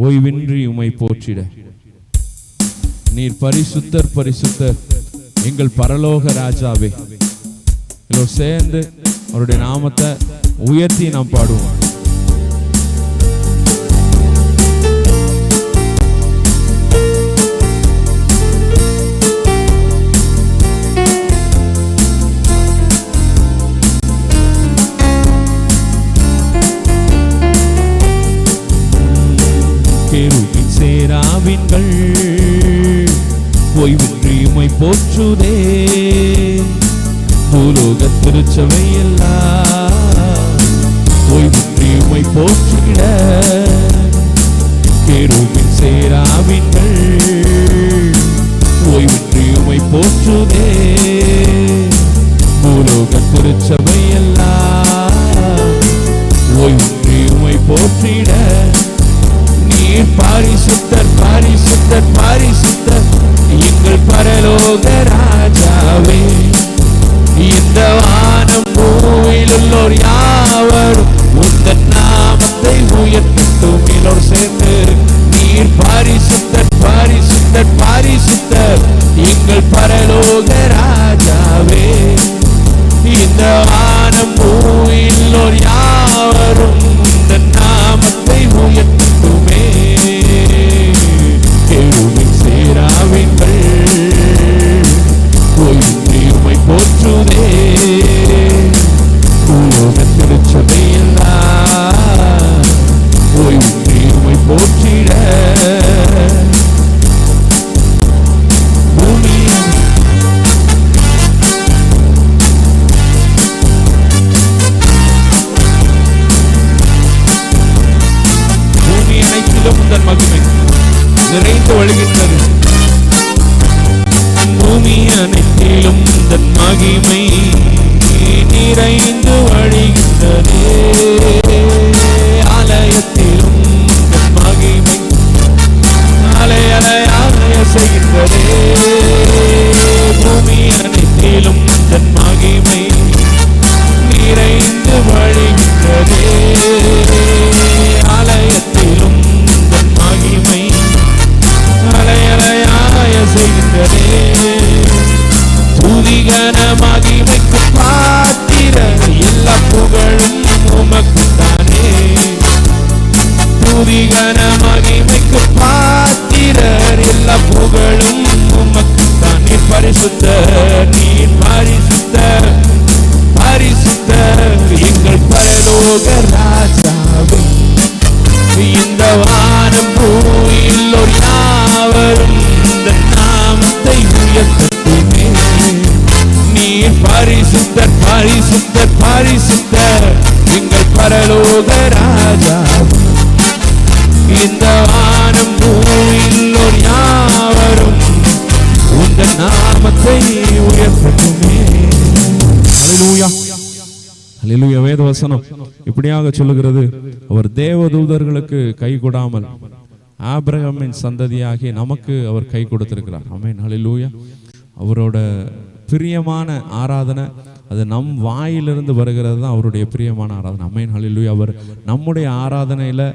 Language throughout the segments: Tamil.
ஓய்வின்றி உம்மை போற்றிட. நீர் பரிசுத்தர் பரிசுத்தர் எங்கள் பரலோக ராஜாவே. எல்லோரும் சேர்ந்து அவருடைய நாமத்தை உயர்த்தி நாம் பாடுவோம். சேராவின்கள் ஓய்வின்றி உம்மை போற்றுதே. பூலோக திருச்சபை எல்லாம் ஓய்வின்றி உம்மை போற்றிட. கேருவின் சேராவின்கள் ஓய்வின்றி உம்மை போற்றுதே. பூலோக திருச்சபை எல்லாம் ஓய்வின்றி உம்மை போற்றிட. நீர் பரிசுத்தர் பரிசுத்தர் பரிசுத்தர் எங்கள் பரலோக ராஜாவே. இந்த வானம் பூமியில் உள்ளோர் யாவரும் உந்தன் நாமத்தை உயர்த்தட்டும். எல்லோரும் சேர்ந்து நீர் பரிசுத்தர் பரிசுத்தர் பரிசுத்தர் எங்கள் பரலோக ராஜாவே. இந்த வானம் பூமியில் உள்ளோர் யாவரும் உந்தன் நாமத்தை உயர்த்தட்டுமே. கேருவின் சேராவின்கள் ஓய்வின்றி உம்மை போற்றுதே. பூலோக திருச்சபை எல்லாம் ஓய்வின்றி உம்மை போற்றிட. பூமி அனைத்திலும் உந்தன் மகிமை நிறைந்து வழிகின்றது. பூமி அனைத்திலும் உந்தன் மகிமை நிறைந்து வழிகின்றதே. ஆலயத்திலும் உந்தன் மகிமை அலை அலையாக செய்கின்றதே. பூமி அனைத்திலும் உந்தன் மகிமை நிறைந்து வழிகின்றதே. ஆலயத்திலும் உந்தன் மகிமை அலை அலையாக செய்கின்றதே. துதிகன மகிமைக்கு பாத்திர எல்லா புகழும் உமக்குத்தானே. துதிகன மகிமைக்கு பாத்திரர் எல்லா புகழும் உமக்குத்தான். நீர் பரிசுத்தர் நீர் பரிசுத்தர் பரிசுத்தர் எங்கள் பரலோக ராஜாவே. இந்த வானம் பூமியில் யாவரும் இந்த நாமத்தை உயர்த்தட்டுமே. நீர் பரிசுத்தர் பரிசுத்தர் பரிசுத்தர் எங்கள் பரலோக ராஜாவே. இந்த வானம் பூமியில் யாவரும் இந்த நாமத்தை உயர்த்தட்டுமே. ஹல்லேலூயா ஹல்லேலூயா. வேதவசனம் இப்படியாக சொல்லுகிறது, அவர் தேவதூதர்களுக்கு கை கொடாமல் ஆபிரகாமின் சந்ததியாகி நமக்கு அவர் கை கொடுத்திருக்கிறார். ஆமென் ஹல்லேலூயா. அவரோட பிரியமான ஆராதனை அது நம் வாயிலிருந்து வருகிறது தான் அவருடைய பிரியமான ஆராதனை. ஆமென் ஹல்லேலூயா. அவர் நம்முடைய ஆராதனையில்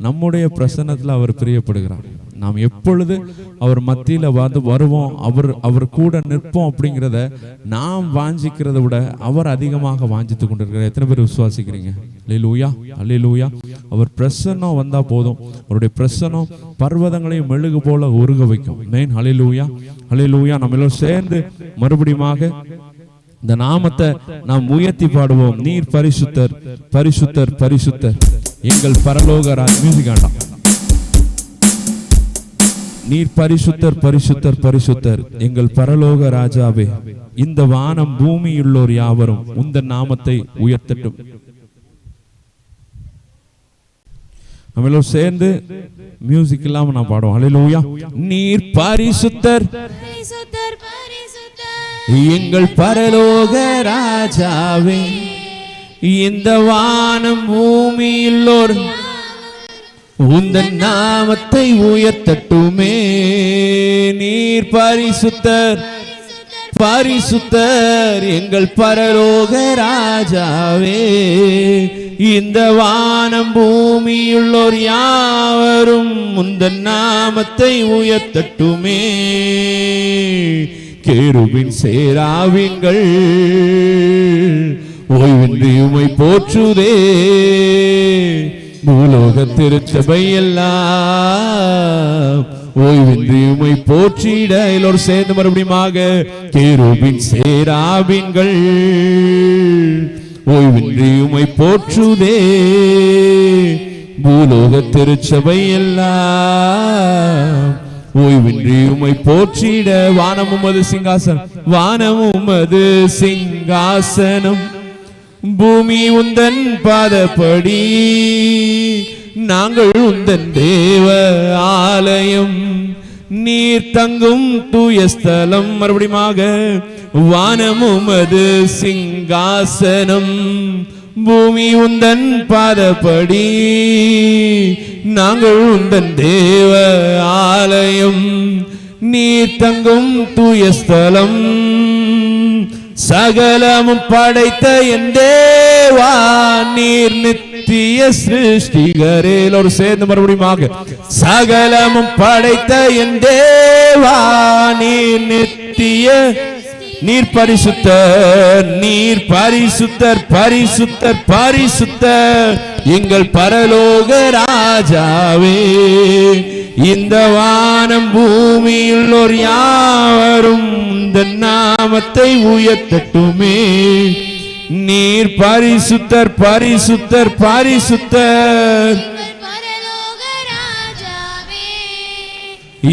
நம்முடைய பிரசன்னத்தில் அவர் பிரியப்படுகிறார். நாம் எப்பொழுது அவர் மத்தியில் வருவோம், அவர் கூட நிற்போம் அப்படிங்கிறத நாம் வாஞ்சிக்கிறத விட அவர் அதிகமாக வாஞ்சித்து கொண்டிருக்கிறார். எத்தனை பேர் விசுவாசிக்கிறீங்க? அல்லேலூயா அல்லேலூயா. அவர் பிரசன்னம் வந்தால் போதும், அவருடைய பிரசன்னம் பர்வதங்களையும் மெழுகு போல உருக வைக்கும். ஆமென் அல்லேலூயா அல்லேலூயா. நம்ம எல்லோரும் சேர்ந்து மறுபடியுமாக இந்த நாமத்தை நாம் உயர்த்தி பாடுவோம். நீர் பரிசுத்தர் பரிசுத்தர் பரிசுத்தர் எங்கள் பரலோக மியூசிக் ஆண்டாம். நீர் பரிசுத்தர் பரிசுத்தர் பரிசுத்தர் எங்கள் பரலோக ராஜாவே. இந்த வானம் பூமியுள்ளோர் யாவரும் உந்த நாமத்தை உயர்த்தட்டும். நம்ம எல்லோரும் சேர்ந்து மியூசிக் இல்லாம நான் பாடுவோம். ஹல்லேலூயா. நீர் பரிசுத்தர் பரிசுத்தர் பரிசுத்தர் எங்கள் பரலோக ராஜாவே. இந்த வானம் பூமியுள்ளோர் உந்தன் நாமத்தை உயர்த்தட்டுமே. நீர் பரிசுத்தர் பரிசுத்தர் எங்கள் பரலோக ராஜாவே. இந்த வானம் பூமியுள்ளோர் யாவரும் உந்தன் நாமத்தை உயர்த்தட்டுமே. கேருபின் சேராவின்கள் ஓய்வின்றி உம்மை போற்றுதே. பூலோக திருச்சபை எல்லாம் ஓய்வின்றி உம்மை போற்றிட. எல்லோரும் சேர்ந்து மறுபடியுமாக கேருபின் சேராவின்கள் ஓய்வின்றி உம்மை போற்றுதே. பூலோக திருச்சபை எல்லாம் ஓய்வின்றி உம்மை போற்றிட. வானம் உமது சிங்காசனம், வானம் உமது சிங்காசனம், பூமி உந்தன் பாதப்படி, நாங்கள் உந்தன் தேவ ஆலயம், நீர் தங்கும் தூய ஸ்தலம். மறுபடியுமாக வானம் உமது சிங்காசனம், பூமி உந்தன் பாதப்படி, நாங்கள் உந்தன் தேவ ஆலயம், நீர் தங்கும் தூய ஸ்தலம். சகலமும் படைத்த என் தேவா நீர் நித்திய சிருஷ்டிகரே. எல்லோரும் சேர்ந்து மறுபடியுமாக சகலமும் படைத்த என் தேவா நீர் நித்திய, நீர் பரிசுத்தர், நீர் பரிசுத்தர், பரிசுத்தர், பரிசுத்தர் எங்கள் பரலோக ராஜாவே. இந்த வானம் பூமியுள்ளோர் யாவரும் இந்த நாமத்தை உயர்த்தட்டுமே. நீர் பரிசுத்தர், பரிசுத்தர், பரிசுத்தர்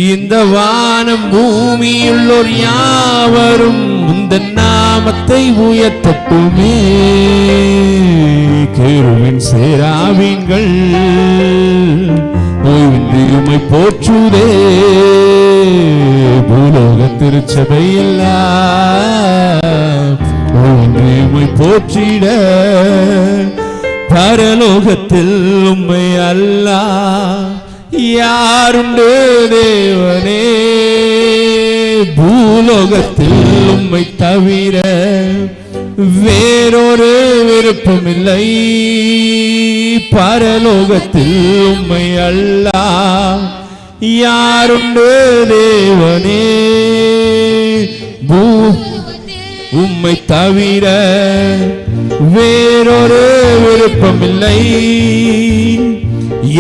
இந்த வானம் பூமியுள்ளோர் யாவரும் இந்த நாமத்தை உயர்த்தட்டுமே. கேருவின் சேராவின்கள் ஓய்வின்றி உம்மை போற்றுதே. பூலோக திருச்சபை எல்லாம் ஓய்வின்றி உம்மை போற்றிட. பரலோகத்தில் உம்மை அல்லாஹ் யாருண்டு தேவனே. பூலோகத்தில் உம்மை தவிர வேறொரு விருப்பமில்லை. பரலோகத்தில் உம்மை அல்லாஹ் யாருண்டு தேவனே. உம்மை தவிர வேறொரு விருப்பமில்லை.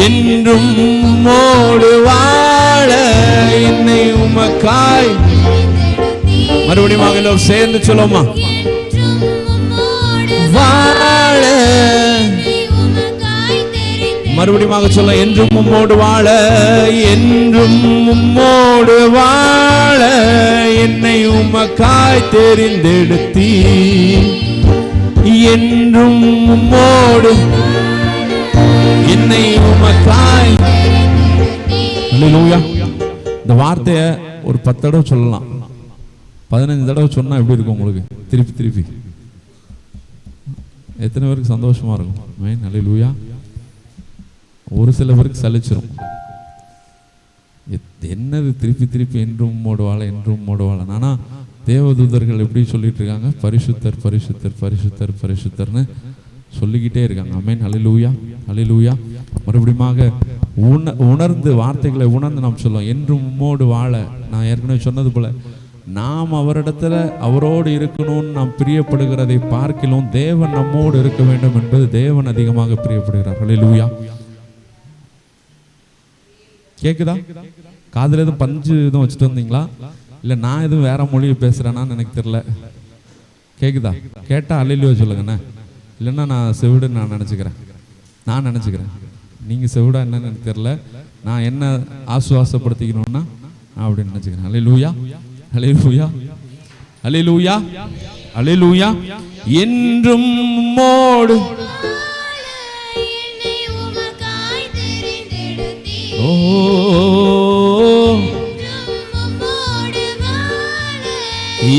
என்றும் உம்மோடு வாழ என்னை உமக்காய். மறுபடியும் எல்லோரும் சேர்ந்து சொல்லுமா, வாழ. மறுபடியும் சொல்ல, என்றும் உம்மோடு வாழ, என்றும் உம்மோடு வாழ என்னை உமக்காய் தெரிந்தெடுத்தீ. என்றும் உம்மோடு என்னை உமக்காய். அல்லேலூயா. இந்த வார்த்தையை ஒரு 10 தடவை சொல்லலாம். 15 தடவை சொன்னா எப்படி இருக்கும் உங்களுக்கு? திருப்பி திருப்பி எத்தனை பேருக்கு சந்தோஷமா இருக்கும்? ஆமென். அல்லேலூயா. ஒரு சில பேருக்கு சலிச்சிரும். என்னது திருப்பி திருப்பி என்றும் உம்மோடு வாழ, என்றும் உம்மோடு வாழ. ஆனா தேவதூதர்கள் எப்படி சொல்லிட்டு இருக்காங்க? பரிசுத்தர், பரிசுத்தர், பரிசுத்தர், பரிசுத்தர்னு சொல்லிக்கிட்டே இருக்காங்க. ஆமென். அல்லேலூயா, அல்லேலூயா. மறுபடியுமாக உணர்ந்து, வார்த்தைகளை உணர்ந்து நாம் சொல்லுவோம், என்றும் உம்மோடு வாழ. நான் ஏற்கனவே சொன்னது போல, நாம் அவரிடத்துல அவரோடு இருக்கணும்னு நாம் பிரியப்படுகிறதை பார்க்கிலும் தேவன் நம்மோடு இருக்க வேண்டும் என்பது தேவன் அதிகமாக பிரியப்படுகிறார். அல்லேலூயா. கேக்குதா? காதுல எதுவும் பஞ்சு எதுவும் வச்சுட்டு வந்தீங்களா? இல்ல நான் எதுவும் வேற மொழியை பேசுறேனான்னு எனக்கு தெரியல. கேக்குதா? கேட்டா அல்லேலூயா சொல்லுங்கண்ணே. இல்லைன்னா நான் செவிடுன்னு நான் நினச்சிக்கிறேன். நீங்கள் செவிடா என்னன்னு எனக்கு தெரியல. நான் என்ன ஆசுவாசப்படுத்திக்கணும்னா அப்படின்னு நினச்சிக்கிறேன். அல்லேலூயா, அல்லேலூயா, அல்லேலூயா, அல்லேலூயா. என்றும் உம்மோடு. ஓ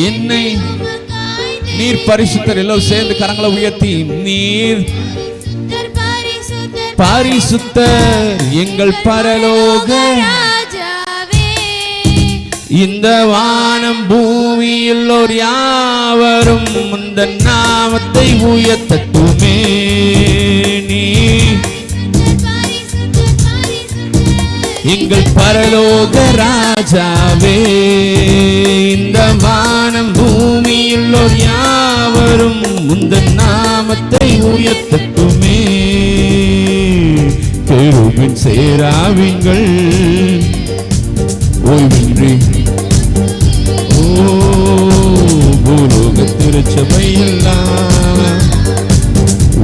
என்னை நீர் பரிசுத்தர். எல்லோரும் சேர்ந்து கரங்களை உயர்த்தி, நீர் பரிசுத்தர் எங்கள் பரலோக ராஜாவே. இந்த வானம் பூமியுள்ளோர் யாவரும் இந்த நாமத்தை உயர்த்தட்டுமே. நீ எங்கள் பரலோக ராஜாவே, இந்த வானம் பூமியுள்ளோர் யாவரும் உந்தன் நாமத்தை உயர்த்தட்டுமே. கேருபீன் சேராவின்கள் ஓய்வின்றி பூலோக திருச்சபையெல்லாம்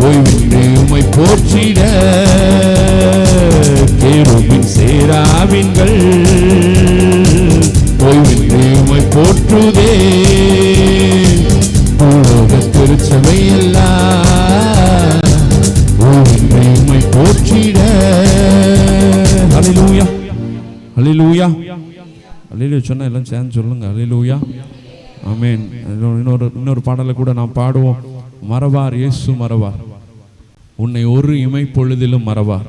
ஓய்வின்றி உம்மை போற்றிட. கேருபீன் சேராவின்கள் ஓய்வின்றி உம்மை போற்றுதே. பூலோக திருச்சபையெல்லாம் ஓய்வின்றி உம்மை போற்றிட. ஹல்லேலூயா, ஹல்லேலூயா, ஹல்லேலூயா சொன்னா எல்லாம் சேர்ந்து சொல்லுங்க. ஹல்லேலூயா, ஆமென். இன்னொரு பாடலை கூட நாம் பாடுவோம். மறவார் இயேசு மறவார், உன்னை ஒரு இமை பொழுதிலும் மறவார்.